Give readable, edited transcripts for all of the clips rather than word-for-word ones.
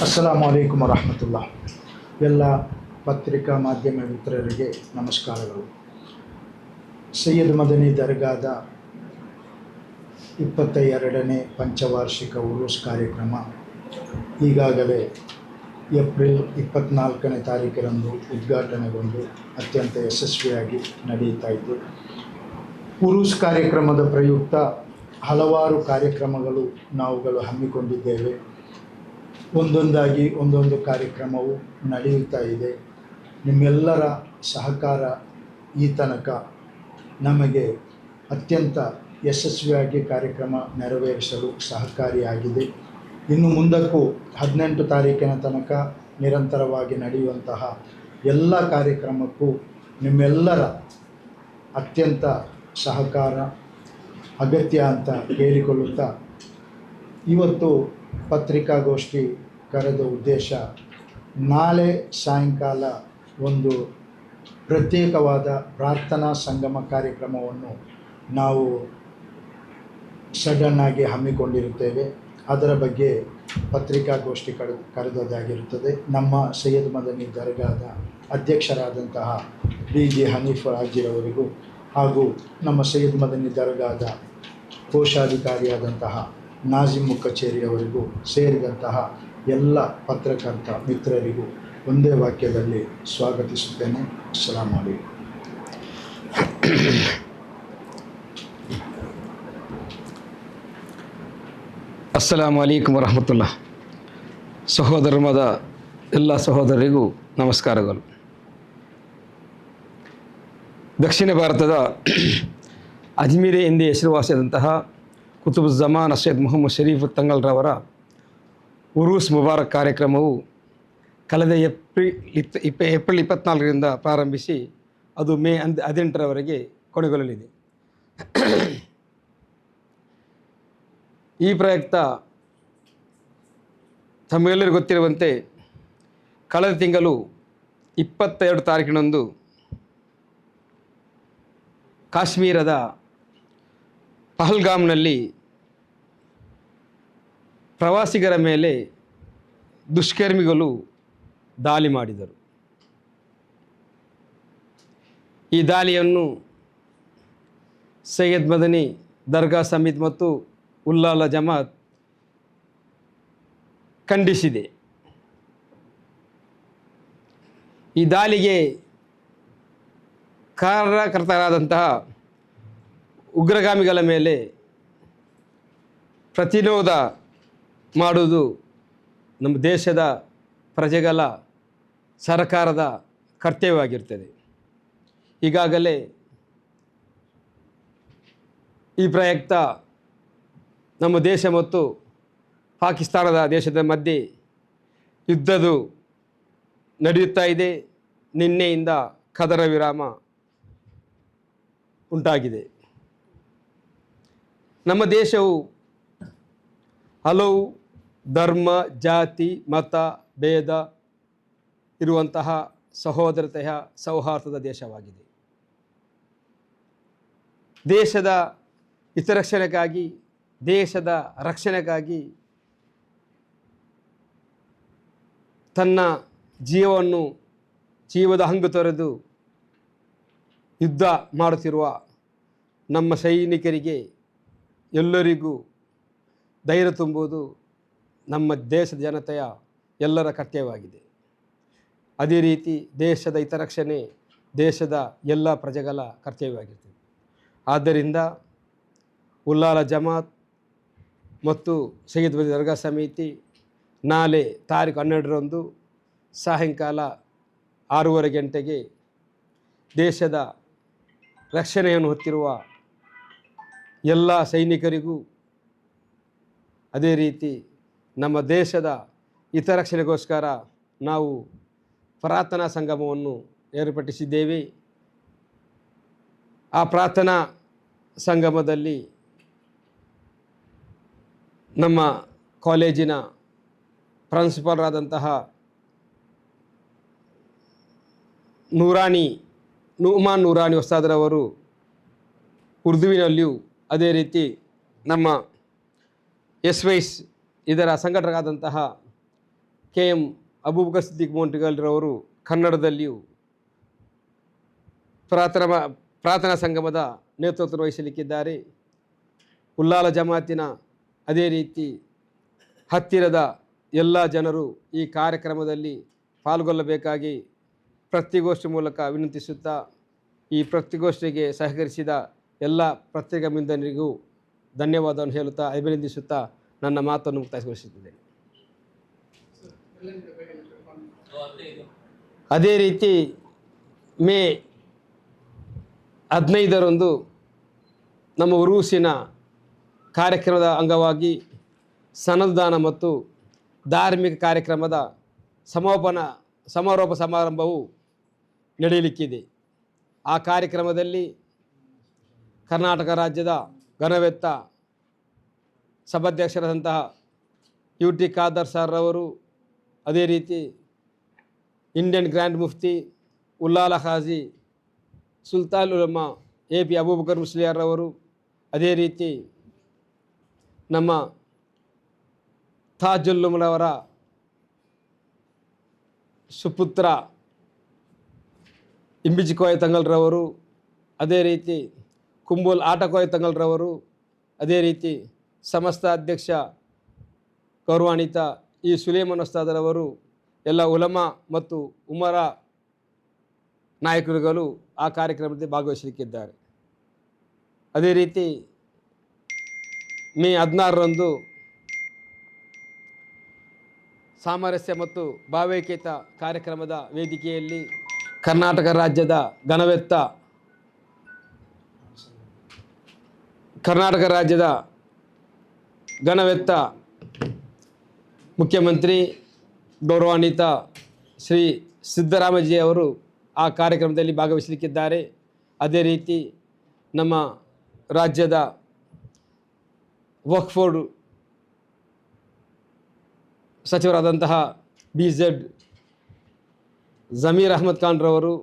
ಅಸ್ಸಲಾಮು ಅಲೈಕುಮ್ ವರಹಮತುಲ್ಲಾ. ಎಲ್ಲ ಪತ್ರಿಕಾ ಮಾಧ್ಯಮ ಮಿತ್ರರಿಗೆ ನಮಸ್ಕಾರಗಳು. ಸೈಯದ್ ಮದನಿ ದರ್ಗಾದ 22ನೇ ಪಂಚವಾರ್ಷಿಕ ಉರೂಸ್ ಕಾರ್ಯಕ್ರಮ ಈಗಾಗಲೇ ಏಪ್ರಿಲ್ 24ನೇ ತಾರೀಕಿನಂದು ಉದ್ಘಾಟನೆಗೊಂಡು ಅತ್ಯಂತ ಯಶಸ್ವಿಯಾಗಿ ನಡೆಯುತ್ತಾ ಇದ್ದು, ಉರೂಸ್ ಕಾರ್ಯಕ್ರಮದ ಪ್ರಯುಕ್ತ ಹಲವಾರು ಕಾರ್ಯಕ್ರಮಗಳು ನಾವುಗಳು ಹಮ್ಮಿಕೊಂಡಿದ್ದೇವೆ. ಒಂದೊಂದಾಗಿ ಒಂದೊಂದು ಕಾರ್ಯಕ್ರಮವು ನಡೆಯುತ್ತಾ ಇದೆ. ನಿಮ್ಮೆಲ್ಲರ ಸಹಕಾರ ಈ ತನಕ ನಮಗೆ ಅತ್ಯಂತ ಯಶಸ್ವಿಯಾಗಿ ಕಾರ್ಯಕ್ರಮ ನೆರವೇರಿಸಲು ಸಹಕಾರಿಯಾಗಿದೆ. ಇನ್ನು ಮುಂದಕ್ಕೂ 18 ತಾರೀಕಿನ ತನಕ ನಿರಂತರವಾಗಿ ನಡೆಯುವಂತಹ ಎಲ್ಲ ಕಾರ್ಯಕ್ರಮಕ್ಕೂ ನಿಮ್ಮೆಲ್ಲರ ಅತ್ಯಂತ ಸಹಕಾರ ಅಗತ್ಯ ಅಂತ ಹೇಳಿಕೊಳ್ಳುತ್ತಾ, ಇವತ್ತು ಪತ್ರಿಕಾಗೋಷ್ಠಿ ಕರೆದ ಉದ್ದೇಶ, ನಾಳೆ ಸಾಯಂಕಾಲ ಒಂದು ಪ್ರತ್ಯೇಕವಾದ ಪ್ರಾರ್ಥನಾ ಸಂಗಮ ಕಾರ್ಯಕ್ರಮವನ್ನು ನಾವು ಸಡನ್ನಾಗಿ ಹಮ್ಮಿಕೊಂಡಿರುತ್ತೇವೆ. ಅದರ ಬಗ್ಗೆ ಪತ್ರಿಕಾಗೋಷ್ಠಿ ಕರೆದದ್ದಾಗಿರುತ್ತದೆ. ನಮ್ಮ ಸೈಯದ್ ಮದನಿ ದರ್ಗಾದ ಅಧ್ಯಕ್ಷರಾದಂತಹ BG ಹನೀಫ್ ಹಾಜಿರವರಿಗೂ ಹಾಗೂ ನಮ್ಮ ಸೈಯದ್ ಮದನಿ ದರ್ಗಾದ ಕೋಶಾಧಿಕಾರಿಯಾದಂತಹ ನಾಜಿಮ್ ಕಚೇರಿಯವರಿಗೂ ಸೇರಿದಂತಹ ಎಲ್ಲ ಪತ್ರಕರ್ತ ಮಿತ್ರರಿಗೂ ಒಂದೇ ವಾಕ್ಯದಲ್ಲಿ ಸ್ವಾಗತಿಸುತ್ತೇನೆ. ಅಸ್ಸಲಾಮು ಅಲೈಕುಂ. ಅಸ್ಸಲಾಮು ಅಲೈಕುಮ್ ವರಹಮತುಲ್ಲಾ. ಸಹೋದರಮದ ಎಲ್ಲ ಸಹೋದರರಿಗೂ ನಮಸ್ಕಾರಗಳು. ದಕ್ಷಿಣ ಭಾರತದ ಅಜ್ಮೀರೆ ಎಂದೇ ಹೆಸರುವಾಸಿಯಾದಂತಹ ಕುತುಬುಜ್ಜಮಾನ್ ಸೈಯದ್ ಮುಹಮ್ಮದ್ ಶರೀಫ್ ತಂಗಲ್ರವರ ಉರೂಸ್ ಮುಬಾರಕ್ ಕಾರ್ಯಕ್ರಮವು ಕಳೆದ ಏಪ್ರಿಲ್ 24ರಿಂದ ಪ್ರಾರಂಭಿಸಿ ಅದು ಮೇ 18ರವರೆಗೆ ಕೊನೆಗೊಳ್ಳಲಿದೆ. ಈ ಪ್ರಯುಕ್ತ ತಮಗೆಲ್ಲರಿಗೂ ಗೊತ್ತಿರುವಂತೆ ಕಳೆದ ತಿಂಗಳು 22 ತಾರೀಕಿನಂದು ಕಾಶ್ಮೀರದ ಪಹಲ್ಗಾಮ್ನಲ್ಲಿ ಪ್ರವಾಸಿಗರ ಮೇಲೆ ದುಷ್ಕರ್ಮಿಗಳು ದಾಳಿ ಮಾಡಿದರು. ಈ ದಾಳಿಯನ್ನು ಸೈಯದ್ ಮದನಿ ದರ್ಗಾ ಸಮಿತಿ ಮತ್ತು ಉಲ್ಲಾಲ ಜಮಾತ್ ಖಂಡಿಸಿದೆ. ಈ ದಾಳಿಗೆ ಕಾರಣಕರ್ತರಾದಂತಹ ಉಗ್ರಗಾಮಿಗಳ ಮೇಲೆ ಪ್ರತಿರೋಧ ಮಾಡುವುದು ನಮ್ಮ ದೇಶದ ಪ್ರಜೆಗಳ ಸರ್ಕಾರದ ಕರ್ತವ್ಯವಾಗಿರ್ತದೆ. ಈಗಾಗಲೇ ಈ ಪ್ರಯುಕ್ತ ನಮ್ಮ ದೇಶ ಮತ್ತು ಪಾಕಿಸ್ತಾನದ ದೇಶದ ಮಧ್ಯೆ ಯುದ್ಧವು ನಡೆಯುತ್ತಾ ಇದೆ. ನಿನ್ನೆಯಿಂದ ಕದನ ವಿರಾಮ ಉಂಟಾಗಿದೆ. ನಮ್ಮ ದೇಶವು ಹಲವು ಧರ್ಮ, ಜಾತಿ, ಮತ ಭೇದ ಇರುವಂತಹ ಸಹೋದರತೆಯ ಸೌಹಾರ್ದದ ದೇಶವಾಗಿದೆ. ದೇಶದ ಹಿತರಕ್ಷಣೆಗಾಗಿ, ದೇಶದ ರಕ್ಷಣೆಗಾಗಿ ತನ್ನ ಜೀವದ ಹಂಗು ತೊರೆದು ಯುದ್ಧ ಮಾಡುತ್ತಿರುವ ನಮ್ಮ ಸೈನಿಕರಿಗೆ ಎಲ್ಲರಿಗೂ ಧೈರ್ಯ ತುಂಬುವುದು ನಮ್ಮ ದೇಶದ ಜನತೆಯ ಎಲ್ಲರ ಕರ್ತವ್ಯವಾಗಿದೆ. ಅದೇ ರೀತಿ ದೇಶದ ಹಿತರಕ್ಷಣೆ ದೇಶದ ಎಲ್ಲ ಪ್ರಜೆಗಳ ಕರ್ತವ್ಯವಾಗಿರ್ತದೆ. ಆದ್ದರಿಂದ ಉಲ್ಲಾಲ ಜಮಾತ್ ಮತ್ತು ಸೈಯದ್ ಮದನಿ ದರ್ಗಾ ಸಮಿತಿ ನಾಳೆ ತಾರೀಕು 12ರಂದು ಸಾಯಂಕಾಲ 6:30 ಗಂಟೆಗೆ ದೇಶದ ರಕ್ಷಣೆಯನ್ನು ಹೊತ್ತಿರುವ ಎಲ್ಲ ಸೈನಿಕರಿಗೂ, ಅದೇ ರೀತಿ ನಮ್ಮ ದೇಶದ ಹಿತರಕ್ಷಣೆಗೋಸ್ಕರ ನಾವು ಪ್ರಾರ್ಥನಾ ಸಂಗಮವನ್ನು ಏರ್ಪಡಿಸಿದ್ದೇವೆ. ಆ ಪ್ರಾರ್ಥನಾ ಸಂಗಮದಲ್ಲಿ ನಮ್ಮ ಕಾಲೇಜಿನ ಪ್ರಿನ್ಸಿಪಾಲರಾದಂತಹ ನುಮಾನ್ ನೂರಾನಿ ಉಸ್ತಾದರವರು ಉರ್ದುವಿನಲ್ಲಿಯೂ, ಅದೇ ರೀತಿ ನಮ್ಮ SYS ಇದರ ಸಂಘಟಕರಾದಂತಹ KM ಅಬೂಬಕರ್ ಸಿದ್ದಿಕ್ ಮೋಂಟಿಗಲ್ರವರು ಕನ್ನಡದಲ್ಲಿಯೂ ಪ್ರಾರ್ಥನಾ ಸಂಗಮದ ನೇತೃತ್ವ ವಹಿಸಲಿಕ್ಕಿದ್ದಾರೆ. ಉಲ್ಲಾಲ ಜಮಾತಿನ ಅದೇ ರೀತಿ ಹತ್ತಿರದ ಎಲ್ಲ ಜನರು ಈ ಕಾರ್ಯಕ್ರಮದಲ್ಲಿ ಪಾಲ್ಗೊಳ್ಳಬೇಕಾಗಿ ಪತ್ರಿಕಾಗೋಷ್ಠಿ ಮೂಲಕ ವಿನಂತಿಸುತ್ತಾ, ಈ ಪತ್ರಿಕಾಗೋಷ್ಠಿಗೆ ಸಹಕರಿಸಿದ ಎಲ್ಲ ಪತ್ರಿಕಾ ಮಿತ್ರರಿಗೂ ಧನ್ಯವಾದವನ್ನು ಹೇಳುತ್ತಾ ಅಭಿನಂದಿಸುತ್ತಾ ನನ್ನ ಮಾತನ್ನು ಮುಕ್ತಾಯಗೊಳಿಸುತ್ತಿದ್ದೇನೆ. ಅದೇ ರೀತಿ ಮೇ 15ರಂದು ನಮ್ಮ ಉರೂಸಿನ ಕಾರ್ಯಕ್ರಮದ ಅಂಗವಾಗಿ ಸನ್ನದಾನ ಮತ್ತು ಧಾರ್ಮಿಕ ಕಾರ್ಯಕ್ರಮದ ಸಮಾರೋಪ ಸಮಾರಂಭವು ನಡೆಯಲಿಕ್ಕಿದೆ. ಆ ಕಾರ್ಯಕ್ರಮದಲ್ಲಿ ಕರ್ನಾಟಕ ರಾಜ್ಯದ ಘನವೆತ್ತ ಸಭಾಧ್ಯಕ್ಷರಾದಂತಹ UT ಖಾದರ್ ಸರ್ರವರು, ಅದೇ ರೀತಿ ಇಂಡಿಯನ್ ಗ್ರ್ಯಾಂಡ್ ಮುಫ್ತಿ ಉಲ್ಲಾಲ ಖಾಜಿ ಸುಲ್ತಾನ್ ಉಲಮಾ AP ಅಬೂಬಕರ್ ಮುಸ್ಲಿಯಾರ್ರವರು, ಅದೇ ರೀತಿ ನಮ್ಮ ತಾಜುಲ್ಲುಮರವರ ಸುಪುತ್ರ ಇಂಬಿಜಿಕೋಯ ತಂಗಲ್ರವರು, ಅದೇ ರೀತಿ ಕುಂಬೋಲ್ ಆಟಕೋಯ ತಂಗಲ್ರವರು, ಅದೇ ರೀತಿ ಸಮಸ್ತ ಅಧ್ಯಕ್ಷ ಗೌರವಾನ್ವಿತ ಈ ಸುಲೇಮನ್ ಉಸ್ತಾದರವರು, ಎಲ್ಲ ಉಲಮಾ ಮತ್ತು ಉಮರ ನಾಯಕರುಗಳು ಆ ಕಾರ್ಯಕ್ರಮದಲ್ಲಿ ಭಾಗವಹಿಸಲಿಕ್ಕಿದ್ದಾರೆ. ಅದೇ ರೀತಿ ಮೇ 16ರಂದು ಸಾಮರಸ್ಯ ಮತ್ತು ಭಾವೈಕ್ಯತಾ ಕಾರ್ಯಕ್ರಮದ ವೇದಿಕೆಯಲ್ಲಿ ಕರ್ನಾಟಕ ರಾಜ್ಯದ ಘನವೆತ್ತ ಮುಖ್ಯಮಂತ್ರಿ ಗೌರವಾನ್ವಿತ ಶ್ರೀ ಸಿದ್ದರಾಮಯ್ಯ ಅವರು ಆ ಕಾರ್ಯಕ್ರಮದಲ್ಲಿ ಭಾಗವಹಿಸಲಿಕ್ಕಿದ್ದಾರೆ. ಅದೇ ರೀತಿ ನಮ್ಮ ರಾಜ್ಯದ ವಕ್ಫ್ ಬೋರ್ಡ್ ಸಚಿವರಾದಂತಹ BZ ಜಮೀರ್ ಅಹ್ಮದ್ ಖಾನ್ರವರು,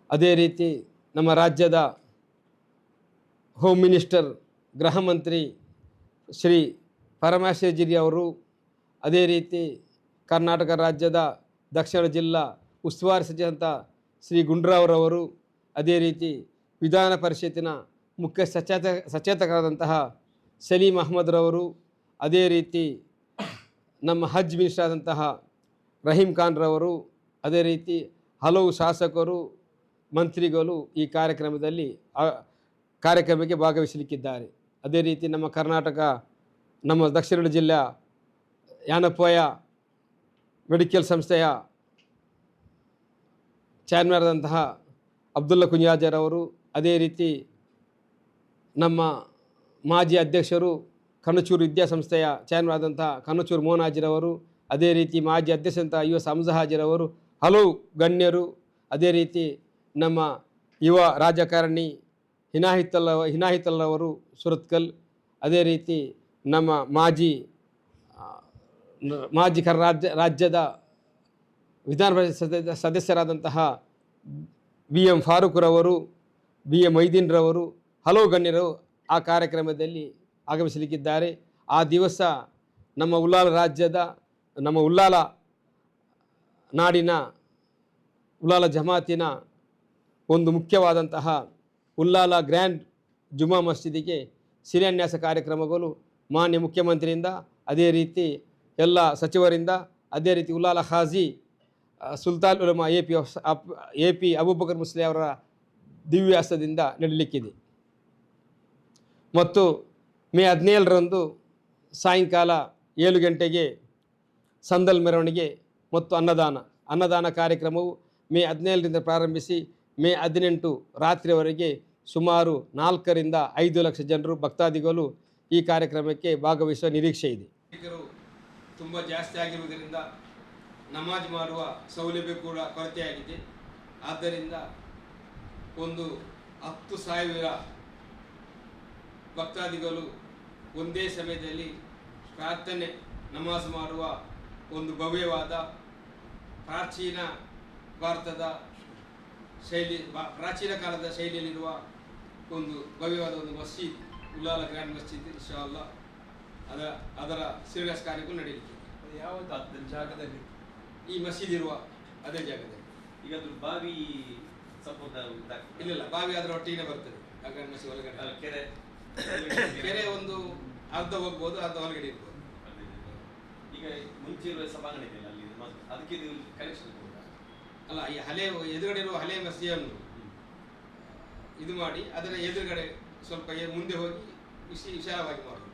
ಅದೇ ರೀತಿ ನಮ್ಮ ರಾಜ್ಯದ ಹೋಮ್ ಮಿನಿಸ್ಟರ್ ಗೃಹ ಮಂತ್ರಿ ಶ್ರೀ ಪರಮೇಶ್ವರ್ಜಿ ಅವರು, ಅದೇ ರೀತಿ ಕರ್ನಾಟಕ ರಾಜ್ಯದ ದಕ್ಷಿಣ ಜಿಲ್ಲಾ ಉಸ್ತುವಾರಿ ಸಚಿವಂತ ಶ್ರೀ ಗುಂಡ್ರಾವ್ರವರು, ಅದೇ ರೀತಿ ವಿಧಾನ ಪರಿಷತ್ತಿನ ಮುಖ್ಯ ಸಚೇತಕರಾದಂತಹ ಸಲೀಂ ಅಹ್ಮದ್ರವರು, ಅದೇ ರೀತಿ ನಮ್ಮ ಹಜ್ ಮಿನಿಸ್ಟರ್ ಆದಂತಹ ರಹೀಂ ಖಾನ್ರವರು, ಅದೇ ರೀತಿ ಹಲವು ಶಾಸಕರು ಮಂತ್ರಿಗಳು ಈ ಕಾರ್ಯಕ್ರಮಕ್ಕೆ ಭಾಗವಹಿಸಲಿಕ್ಕಿದ್ದಾರೆ. ಅದೇ ರೀತಿ ನಮ್ಮ ದಕ್ಷಿಣ ಜಿಲ್ಲೆಯ ಯಾನಪೋಯ ಮೆಡಿಕಲ್ ಸಂಸ್ಥೆಯ ಚೇರ್ಮನ್ ಆದಂತಹ ಅಬ್ದುಲ್ಲಾ ಕುಂಜಾಜರವರು, ಅದೇ ರೀತಿ ನಮ್ಮ ಮಾಜಿ ಅಧ್ಯಕ್ಷರು ಕನಚೂರು ವಿದ್ಯಾಸಂಸ್ಥೆಯ ಚೇರ್ಮನ್ ಆದಂತಹ ಕನಚೂರು ಮೋಹನಾಜಿರವರು, ಅದೇ ರೀತಿ ಮಾಜಿ ಅಧ್ಯಕ್ಷರಂತಹ US ಹಮ್ಜಾ ಹಾಜಿರವರು, ಹಲವು ಗಣ್ಯರು, ಅದೇ ರೀತಿ ನಮ್ಮ ಯುವ ರಾಜಕಾರಣಿ ಹಿನಾಹಿತಲ್ಲವರು ಸುರತ್ಕಲ್, ಅದೇ ರೀತಿ ನಮ್ಮ ಮಾಜಿ ರಾಜ್ಯದ ವಿಧಾನ ಪರಿಷತ್ ಸದಸ್ಯರಾದಂತಹ BM ಫಾರೂಕ್ರವರು, BM ಮೊಯ್ದೀನ್ರವರು, ಹಲವು ಗಣ್ಯರು ಆ ಕಾರ್ಯಕ್ರಮದಲ್ಲಿ ಆಗಮಿಸಲಿಕ್ಕಿದ್ದಾರೆ. ಆ ದಿವಸ ನಮ್ಮ ಉಲ್ಲಾಲ ನಾಡಿನ ಉಲ್ಲಾಲ ಜಮಾತಿನ ಒಂದು ಮುಖ್ಯವಾದಂತಹ ಉಲ್ಲಾಲ ಗ್ರ್ಯಾಂಡ್ ಜುಮಾ ಮಸ್ಜಿದಿಗೆ ಶಿಲಾನ್ಯಾಸ ಕಾರ್ಯಕ್ರಮಗಳು ಮಾನ್ಯ ಮುಖ್ಯಮಂತ್ರಿಯಿಂದ, ಅದೇ ರೀತಿ ಎಲ್ಲ ಸಚಿವರಿಂದ, ಅದೇ ರೀತಿ ಉಲ್ಲಾಲ ಖಾಜಿ ಸುಲ್ತಾನ್ ಉಲಮಾ AP ಅಬೂಬಕರ್ ಮುಸ್ಲಿ ಅವರ ದಿವ್ಯಾಸದಿಂದ ನಡೆಯಲಿಕ್ಕಿದೆ. ಮತ್ತು ಮೇ 17ರಂದು ಸಾಯಂಕಾಲ 7 ಗಂಟೆಗೆ ಸಂದಲ್ ಮೆರವಣಿಗೆ ಮತ್ತು ಅನ್ನದಾನ ಕಾರ್ಯಕ್ರಮವು ಮೇ 17ರಿಂದ ಪ್ರಾರಂಭಿಸಿ ಮೇ 18 ರಾತ್ರಿಯವರೆಗೆ ಸುಮಾರು 4 ರಿಂದ 5 ಲಕ್ಷ ಜನರು ಭಕ್ತಾದಿಗಳು ಈ ಕಾರ್ಯಕ್ರಮಕ್ಕೆ ಭಾಗವಹಿಸುವ ನಿರೀಕ್ಷೆ ಇದೆ. ತುಂಬ ಜಾಸ್ತಿ ಆಗಿರುವುದರಿಂದ ನಮಾಜ್ ಮಾಡುವ ಸೌಲಭ್ಯ ಕೂಡ ಕೊರತೆಯಾಗಿದೆ. ಆದ್ದರಿಂದ ಒಂದು 10,000 ಭಕ್ತಾದಿಗಳು ಒಂದೇ ಸಮಯದಲ್ಲಿ ಪ್ರಾರ್ಥನೆ ನಮಾಜ್ ಮಾಡುವ ಒಂದು ಭವ್ಯವಾದ ಪ್ರಾಚೀನ ಕಾಲದ ಶೈಲಿಯಲ್ಲಿರುವ ಒಂದು ಭವ್ಯವಾದ ಒಂದು ಮಸ್ಜಿದ್, ಉಲ್ಲಾಲ ಗ್ರ್ಯಾಂಡ್ ಮಸ್ಜಿದ್, ಇನ್ಶಾ ಅಲ್ಲಾಹ್ ಅದರ ಶಿಲಾನ್ಯಾಸ ಕಾರ್ಯಗಳು ನಡೆಯಲಿದೆ. ಯಾವುದು ಜಾಗದಲ್ಲಿ ಈ ಮಸೀದಿ ಇರುವ ಅದೇ ಜಾಗದಲ್ಲಿ. ಈಗ ಅದು ಬಾವಿ ಸಂಪೂರ್ಣ ಇಲ್ಲ, ಬಾವಿ ಅದರ ಒಟ್ಟಿಗೆ ಬರ್ತದೆ. ಅಗನ್ ಮಸೀದಿ ಒಳಗಡೆ ಕೆರೆ ಕೆರೆ ಒಂದು ಅರ್ಧ ಹೋಗ್ಬೋದು, ಅರ್ಧ ಹೊರಗಡೆ ಇರ್ಬೋದು. ಈಗ ಮುಂಚೆ ಇರುವ ಸಭಾಂಗಣ ಇದೆಯಲ್ಲ ಅಲ್ಲಿ, ಅದಕ್ಕೆ ಇದು ಕನೆಕ್ಷನ್ ಅಲ್ಲ, ಈ ಹಳೆ ಎದುರುಗಡೆ ಇರುವ ಹಳೆ ಮಸೀದಿಯನ್ನು ಇದು ಮಾಡಿ ಅದರ ಎದುರುಗಡೆ ಸ್ವಲ್ಪ ಮುಂದೆ ಹೋಗಿ ವಿಶಾಲವಾಗಿ ಮಾಡುವುದು.